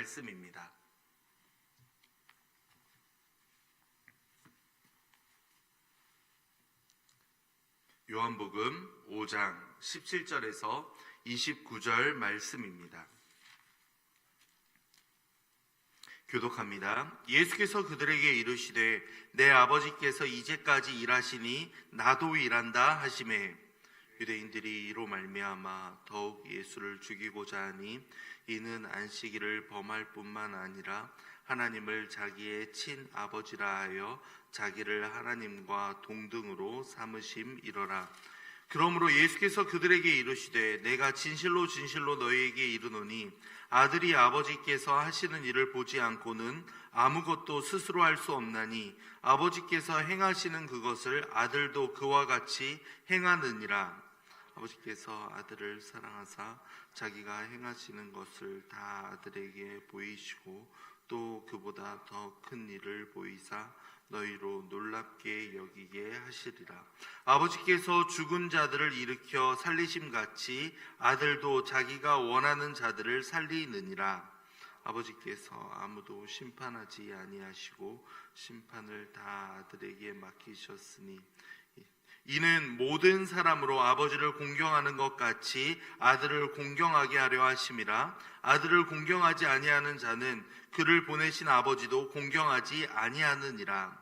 말씀입니다. 요한복음 5장 17절에서 29절 말씀입니다. 교독합니다. 예수께서 그들에게 이르시되 내 아버지께서 이제까지 일하시니 나도 일한다 하시매 유대인들이 이로 말미암아 더욱 예수를 죽이고자 하니 이는 안식일을 범할 뿐만 아니라 하나님을 자기의 친아버지라 하여 자기를 하나님과 동등으로 삼으심이러라. 그러므로 예수께서 그들에게 이르시되 내가 진실로 진실로 너희에게 이르노니 아들이 아버지께서 하시는 일을 보지 않고는 아무것도 스스로 할 수 없나니 아버지께서 행하시는 그것을 아들도 그와 같이 행하느니라. 아버지께서 아들을 사랑하사 자기가 행하시는 것을 다 아들에게 보이시고 또 그보다 더 큰 일을 보이사 너희로 놀랍게 여기게 하시리라. 아버지께서 죽은 자들을 일으켜 살리심같이 아들도 자기가 원하는 자들을 살리느니라. 아버지께서 아무도 심판하지 아니하시고 심판을 다 아들에게 맡기셨으니 이는 모든 사람으로 아버지를 공경하는 것 같이 아들을 공경하게 하려 하심이라. 아들을 공경하지 아니하는 자는 그를 보내신 아버지도 공경하지 아니하느니라.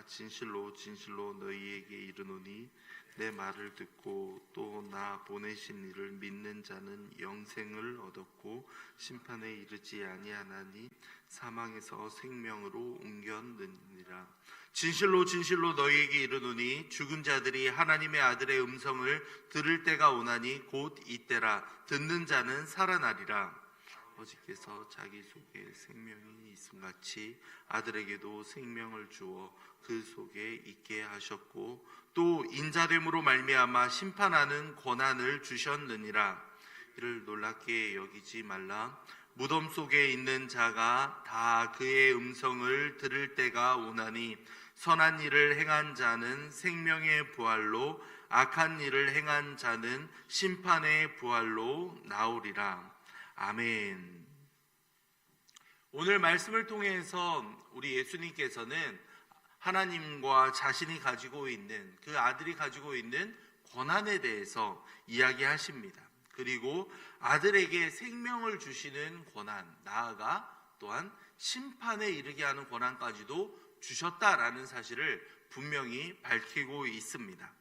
진실로 진실로 너희에게 이르노니 내 말을 듣고 또 나 보내신 이를 믿는 자는 영생을 얻었고 심판에 이르지 아니하나니 사망에서 생명으로 옮겼느니라. 진실로 진실로 너희에게 이르노니 죽은 자들이 하나님의 아들의 음성을 들을 때가 오나니 곧 이때라. 듣는 자는 살아나리라. 아버지께서 자기 속에 생명이 있음같이 아들에게도 생명을 주어 그 속에 있게 하셨고 또 인자됨으로 말미암아 심판하는 권한을 주셨느니라. 이를 놀랍게 여기지 말라. 무덤 속에 있는 자가 다 그의 음성을 들을 때가 오나니 선한 일을 행한 자는 생명의 부활로 악한 일을 행한 자는 심판의 부활로 나오리라. 아멘. 오늘 말씀을 통해서 우리 예수님께서는 하나님과 자신이 가지고 있는 그 아들이 가지고 있는 권한에 대해서 이야기하십니다. 그리고 아들에게 생명을 주시는 권한, 나아가 또한 심판에 이르게 하는 권한까지도 주셨다라는 사실을 분명히 밝히고 있습니다.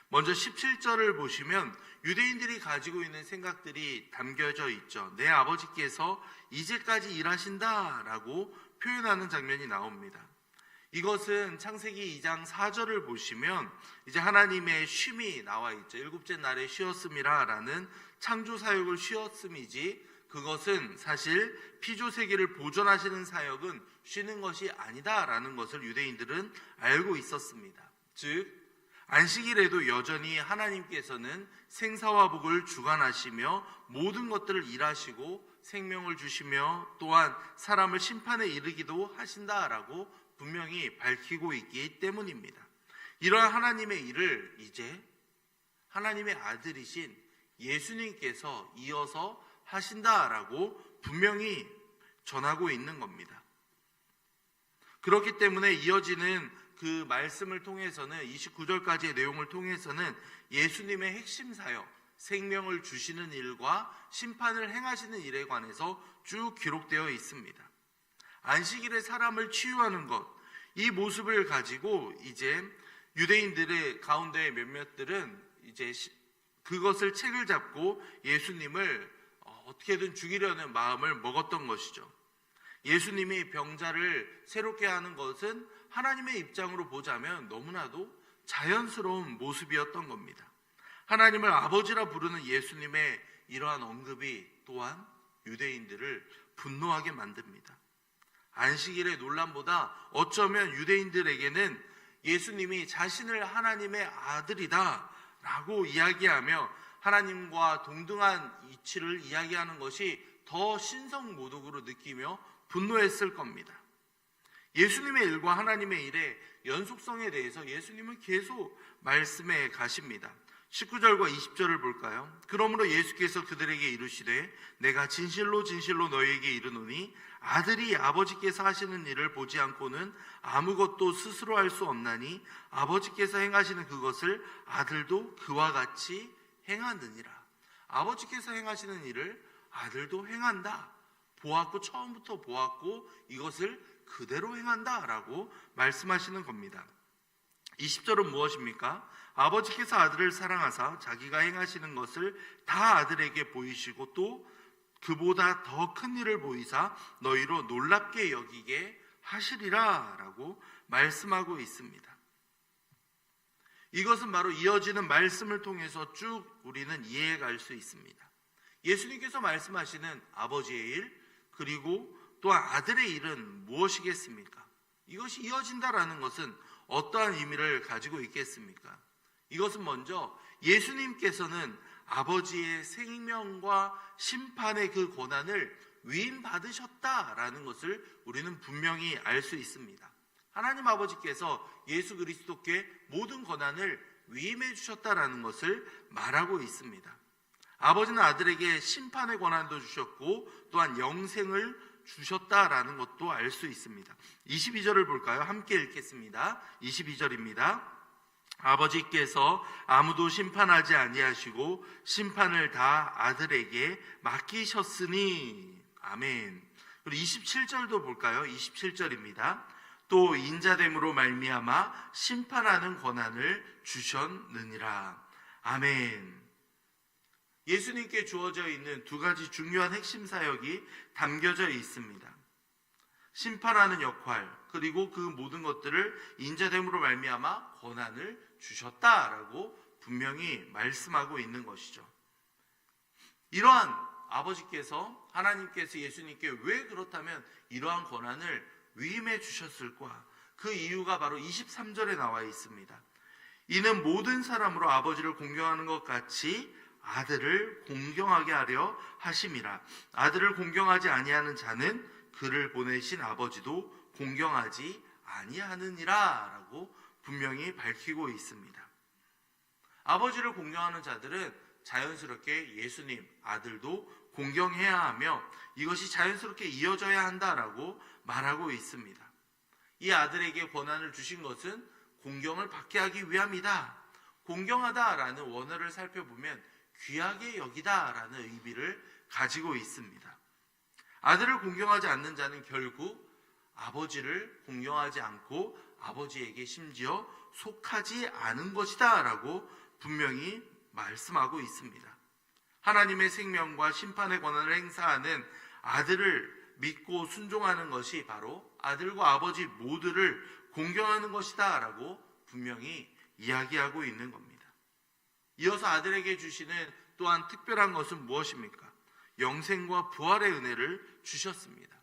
먼저 17절을 보시면 유대인들이 가지고 있는 생각들이 담겨져 있죠. 내 아버지께서 이제까지 일하신다라고 표현하는 장면이 나옵니다. 이것은 창세기 2장 4절을 보시면 이제 하나님의 쉼이 나와 있죠. 일곱째 날에 쉬었음이라라는 창조 사역을 쉬었음이지 그것은 사실 피조세계를 보존하시는 사역은 쉬는 것이 아니다라는 것을 유대인들은 알고 있었습니다. 즉 안식일에도 여전히 하나님께서는 생사와 복을 주관하시며 모든 것들을 일하시고 생명을 주시며 또한 사람을 심판에 이르기도 하신다라고 분명히 밝히고 있기 때문입니다. 이러한 하나님의 일을 이제 하나님의 아들이신 예수님께서 이어서 하신다라고 분명히 전하고 있는 겁니다. 그렇기 때문에 이어지는 그 말씀을 통해서는 29절까지의 내용을 통해서는 예수님의 핵심 사역, 생명을 주시는 일과 심판을 행하시는 일에 관해서 쭉 기록되어 있습니다. 안식일에 사람을 치유하는 것, 이 모습을 가지고 이제 유대인들의 가운데 몇몇들은 이제 그것을 책을 잡고 예수님을 어떻게든 죽이려는 마음을 먹었던 것이죠. 예수님이 병자를 새롭게 하는 것은 하나님의 입장으로 보자면 너무나도 자연스러운 모습이었던 겁니다. 하나님을 아버지라 부르는 예수님의 이러한 언급이 또한 유대인들을 분노하게 만듭니다. 안식일의 논란보다 어쩌면 유대인들에게는 예수님이 자신을 하나님의 아들이다 라고 이야기하며 하나님과 동등한 이치를 이야기하는 것이 더 신성모독으로 느끼며 분노했을 겁니다. 예수님의 일과 하나님의 일의 연속성에 대해서 예수님은 계속 말씀해 가십니다. 19절과 20절을 볼까요? 그러므로 예수께서 그들에게 이르시되 내가 진실로 진실로 너희에게 이르노니 아들이 아버지께서 하시는 일을 보지 않고는 아무것도 스스로 할 수 없나니 아버지께서 행하시는 그것을 아들도 그와 같이 행하느니라. 아버지께서 행하시는 일을 아들도 행한다. 보았고 처음부터 보았고 이것을 그대로 행한다 라고 말씀하시는 겁니다. 20절은 무엇입니까? 아버지께서 아들을 사랑하사 자기가 행하시는 것을 다 아들에게 보이시고 또 그보다 더 큰 일을 보이사 너희로 놀랍게 여기게 하시리라 라고 말씀하고 있습니다. 이것은 바로 이어지는 말씀을 통해서 쭉 우리는 이해해 갈 수 있습니다. 예수님께서 말씀하시는 아버지의 일 그리고 또한 아들의 일은 무엇이겠습니까? 이것이 이어진다라는 것은 어떠한 의미를 가지고 있겠습니까? 이것은 먼저 예수님께서는 아버지의 생명과 심판의 그 권한을 위임받으셨다라는 것을 우리는 분명히 알 수 있습니다. 하나님 아버지께서 예수 그리스도께 모든 권한을 위임해 주셨다라는 것을 말하고 있습니다. 아버지는 아들에게 심판의 권한도 주셨고 또한 영생을 주셨다라는 것도 알 수 있습니다. 22절을 볼까요? 함께 읽겠습니다. 22절입니다. 아버지께서 아무도 심판하지 아니하시고 심판을 다 아들에게 맡기셨으니 아멘. 그리고 27절도 볼까요? 27절입니다. 또 인자됨으로 말미암아 심판하는 권한을 주셨느니라. 아멘. 예수님께 주어져 있는 두 가지 중요한 핵심 사역이 담겨져 있습니다. 심판하는 역할 그리고 그 모든 것들을 인자됨으로 말미암아 권한을 주셨다라고 분명히 말씀하고 있는 것이죠. 이러한 아버지께서 하나님께서 예수님께 왜 그렇다면 이러한 권한을 위임해 주셨을까? 그 이유가 바로 23절에 나와 있습니다. 이는 모든 사람으로 아버지를 공경하는 것 같이 아들을 공경하게 하려 하심이라. 아들을 공경하지 아니하는 자는 그를 보내신 아버지도 공경하지 아니하느니라 라고 분명히 밝히고 있습니다. 아버지를 공경하는 자들은 자연스럽게 예수님 아들도 공경해야 하며 이것이 자연스럽게 이어져야 한다라고 말하고 있습니다. 이 아들에게 권한을 주신 것은 공경을 받게 하기 위함이다. 공경하다라는 원어를 살펴보면 귀하게 여기다라는 의미를 가지고 있습니다. 아들을 공경하지 않는 자는 결국 아버지를 공경하지 않고 아버지에게 심지어 속하지 않은 것이다 라고 분명히 말씀하고 있습니다. 하나님의 생명과 심판의 권한을 행사하는 아들을 믿고 순종하는 것이 바로 아들과 아버지 모두를 공경하는 것이다 라고 분명히 이야기하고 있는 겁니다. 이어서 아들에게 주시는 또한 특별한 것은 무엇입니까? 영생과 부활의 은혜를 주셨습니다.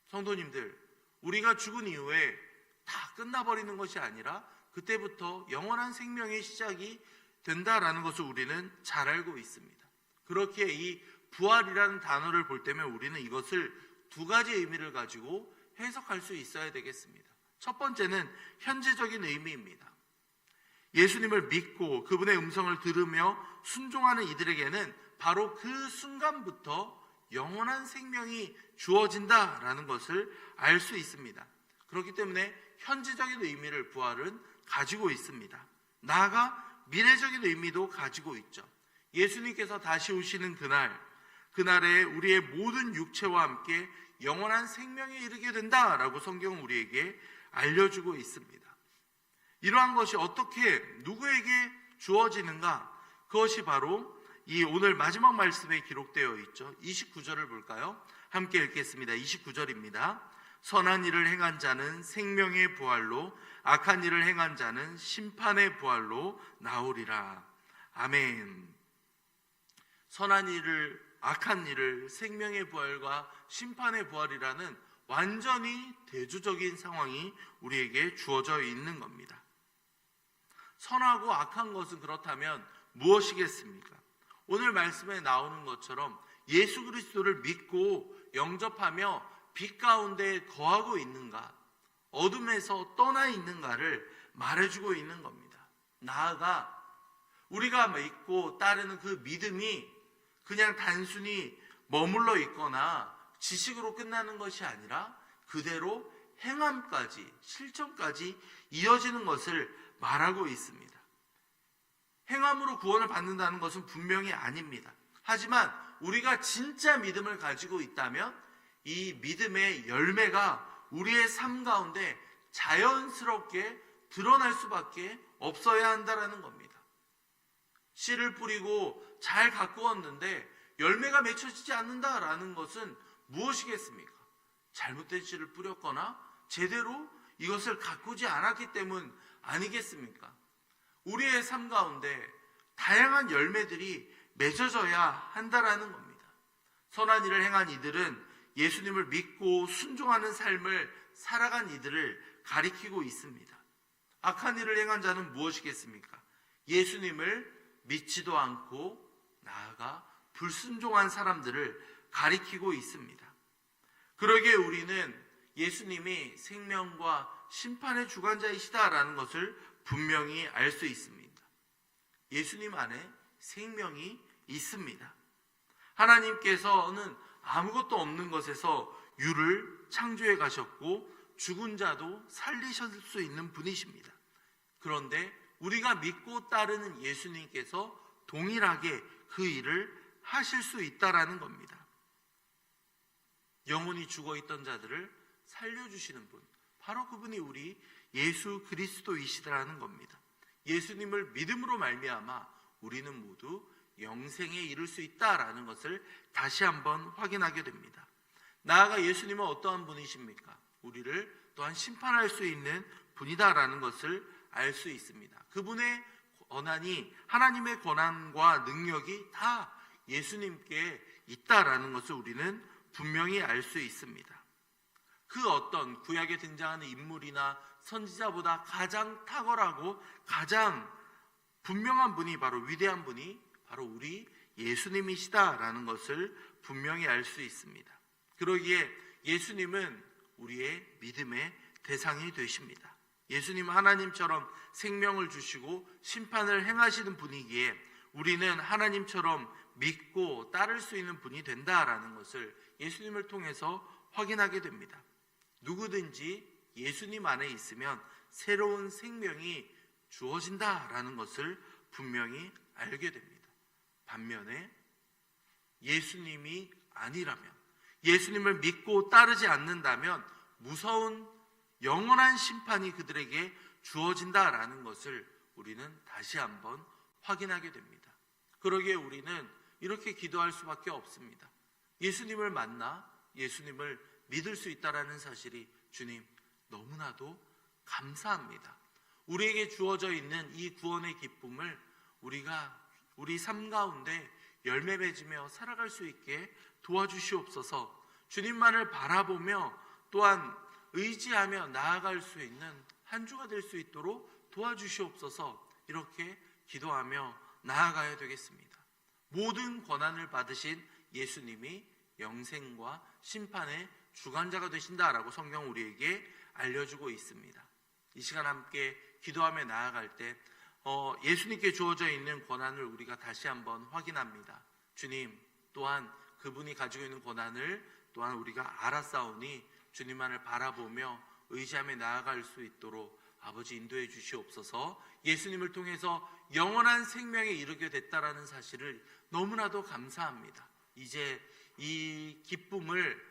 성도님들, 우리가 죽은 이후에 다 끝나버리는 것이 아니라 그때부터 영원한 생명의 시작이 된다라는 것을 우리는 잘 알고 있습니다. 그렇기에 이 부활이라는 단어를 볼 때면 우리는 이것을 두 가지 의미를 가지고 해석할 수 있어야 되겠습니다. 첫 번째는 현재적인 의미입니다. 예수님을 믿고 그분의 음성을 들으며 순종하는 이들에게는 바로 그 순간부터 영원한 생명이 주어진다라는 것을 알 수 있습니다. 그렇기 때문에 현재적인 의미를 부활은 가지고 있습니다. 나아가 미래적인 의미도 가지고 있죠. 예수님께서 다시 오시는 그날에 우리의 모든 육체와 함께 영원한 생명에 이르게 된다라고 성경은 우리에게 알려주고 있습니다. 이러한 것이 어떻게 누구에게 주어지는가? 그것이 바로 이 오늘 마지막 말씀에 기록되어 있죠. 29절을 볼까요? 함께 읽겠습니다. 29절입니다. 선한 일을 행한 자는 생명의 부활로, 악한 일을 행한 자는 심판의 부활로 나오리라. 아멘. 선한 일을, 악한 일을 생명의 부활과 심판의 부활이라는 완전히 대조적인 상황이 우리에게 주어져 있는 겁니다. 선하고 악한 것은 그렇다면 무엇이겠습니까? 오늘 말씀에 나오는 것처럼 예수 그리스도를 믿고 영접하며 빛 가운데 거하고 있는가, 어둠에서 떠나 있는가를 말해주고 있는 겁니다. 나아가 우리가 믿고 따르는 그 믿음이 그냥 단순히 머물러 있거나 지식으로 끝나는 것이 아니라 그대로 행함까지, 실천까지 이어지는 것을 말하고 있습니다. 행함으로 구원을 받는다는 것은 분명히 아닙니다. 하지만 우리가 진짜 믿음을 가지고 있다면 이 믿음의 열매가 우리의 삶 가운데 자연스럽게 드러날 수밖에 없어야 한다는 겁니다. 씨를 뿌리고 잘 가꾸었는데 열매가 맺혀지지 않는다라는 것은 무엇이겠습니까? 잘못된 씨를 뿌렸거나 제대로 이것을 가꾸지 않았기 때문 아니겠습니까? 우리의 삶 가운데 다양한 열매들이 맺어져야 한다라는 겁니다. 선한 일을 행한 이들은 예수님을 믿고 순종하는 삶을 살아간 이들을 가리키고 있습니다. 악한 일을 행한 자는 무엇이겠습니까? 예수님을 믿지도 않고 나아가 불순종한 사람들을 가리키고 있습니다. 그러기에 우리는 예수님이 생명과 심판의 주관자이시다라는 것을 분명히 알 수 있습니다. 예수님 안에 생명이 있습니다. 하나님께서는 아무것도 없는 것에서 유를 창조해 가셨고 죽은 자도 살리실 수 있는 분이십니다. 그런데 우리가 믿고 따르는 예수님께서 동일하게 그 일을 하실 수 있다라는 겁니다. 영혼이 죽어있던 자들을 살려주시는 분, 바로 그분이 우리 예수 그리스도이시다라는 겁니다. 예수님을 믿음으로 말미암아 우리는 모두 영생에 이를 수 있다라는 것을 다시 한번 확인하게 됩니다. 나아가 예수님은 어떠한 분이십니까? 우리를 또한 심판할 수 있는 분이다라는 것을 알 수 있습니다. 그분의 권한이, 하나님의 권한과 능력이 다 예수님께 있다라는 것을 우리는 분명히 알 수 있습니다. 그 어떤 구약에 등장하는 인물이나 선지자보다 가장 탁월하고 가장 분명한 분이, 바로 위대한 분이 바로 우리 예수님이시다라는 것을 분명히 알 수 있습니다. 그러기에 예수님은 우리의 믿음의 대상이 되십니다. 예수님은 하나님처럼 생명을 주시고 심판을 행하시는 분이기에 우리는 하나님처럼 믿고 따를 수 있는 분이 된다라는 것을 예수님을 통해서 확인하게 됩니다. 누구든지 예수님 안에 있으면 새로운 생명이 주어진다라는 것을 분명히 알게 됩니다. 반면에 예수님이 아니라면, 예수님을 믿고 따르지 않는다면 무서운 영원한 심판이 그들에게 주어진다라는 것을 우리는 다시 한번 확인하게 됩니다. 그러기에 우리는 이렇게 기도할 수밖에 없습니다. 예수님을 만나 예수님을 믿을 수 있다라는 사실이, 주님 너무나도 감사합니다. 우리에게 주어져 있는 이 구원의 기쁨을 우리가 우리 삶 가운데 열매 맺으며 살아갈 수 있게 도와주시옵소서. 주님만을 바라보며 또한 의지하며 나아갈 수 있는 한 주가 될 수 있도록 도와주시옵소서. 이렇게 기도하며 나아가야 되겠습니다. 모든 권한을 받으신 예수님이 영생과 심판의 주관자가 되신다라고 성경 우리에게 알려주고 있습니다. 이 시간 함께 기도하며 나아갈 때 예수님께 주어져 있는 권한을 우리가 다시 한번 확인합니다. 주님 또한 그분이 가지고 있는 권한을 또한 우리가 알았사오니 주님만을 바라보며 의지하며 나아갈 수 있도록 아버지 인도해 주시옵소서. 예수님을 통해서 영원한 생명에 이르게 됐다라는 사실을 너무나도 감사합니다. 이제 이 기쁨을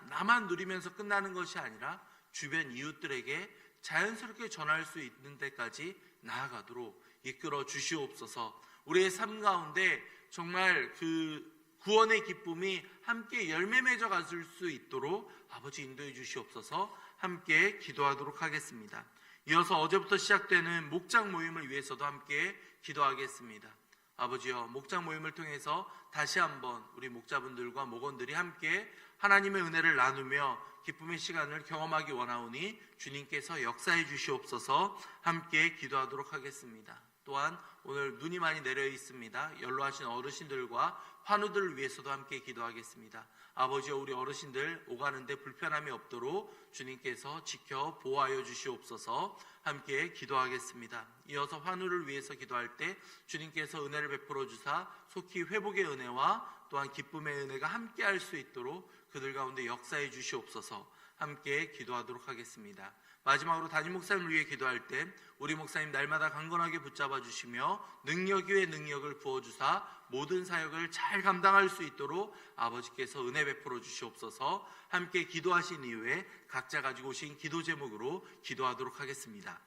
나만 누리면서 끝나는 것이 아니라 주변 이웃들에게 자연스럽게 전할 수 있는 데까지 나아가도록 이끌어 주시옵소서. 우리의 삶 가운데 정말 그 구원의 기쁨이 함께 열매 맺어 가실 수 있도록 아버지 인도해 주시옵소서. 함께 기도하도록 하겠습니다. 이어서 어제부터 시작되는 목장 모임을 위해서도 함께 기도하겠습니다. 아버지여, 목장 모임을 통해서 다시 한번 우리 목자분들과 목원들이 함께 하나님의 은혜를 나누며 기쁨의 시간을 경험하기 원하오니 주님께서 역사해 주시옵소서. 함께 기도하도록 하겠습니다. 또한 오늘 눈이 많이 내려 있습니다. 연로하신 어르신들과 환우들을 위해서도 함께 기도하겠습니다. 아버지여, 우리 어르신들 오가는데 불편함이 없도록 주님께서 지켜 보호하여 주시옵소서. 함께 기도하겠습니다. 이어서 환우를 위해서 기도할 때 주님께서 은혜를 베풀어 주사 속히 회복의 은혜와 또한 기쁨의 은혜가 함께 할 수 있도록 그들 가운데 역사해 주시옵소서. 함께 기도하도록 하겠습니다. 마지막으로 담임 목사님을 위해 기도할 때 우리 목사님 날마다 강건하게 붙잡아 주시며 능력 위에 능력을 부어주사 모든 사역을 잘 감당할 수 있도록 아버지께서 은혜 베풀어 주시옵소서. 함께 기도하신 이후에 각자 가지고 오신 기도 제목으로 기도하도록 하겠습니다.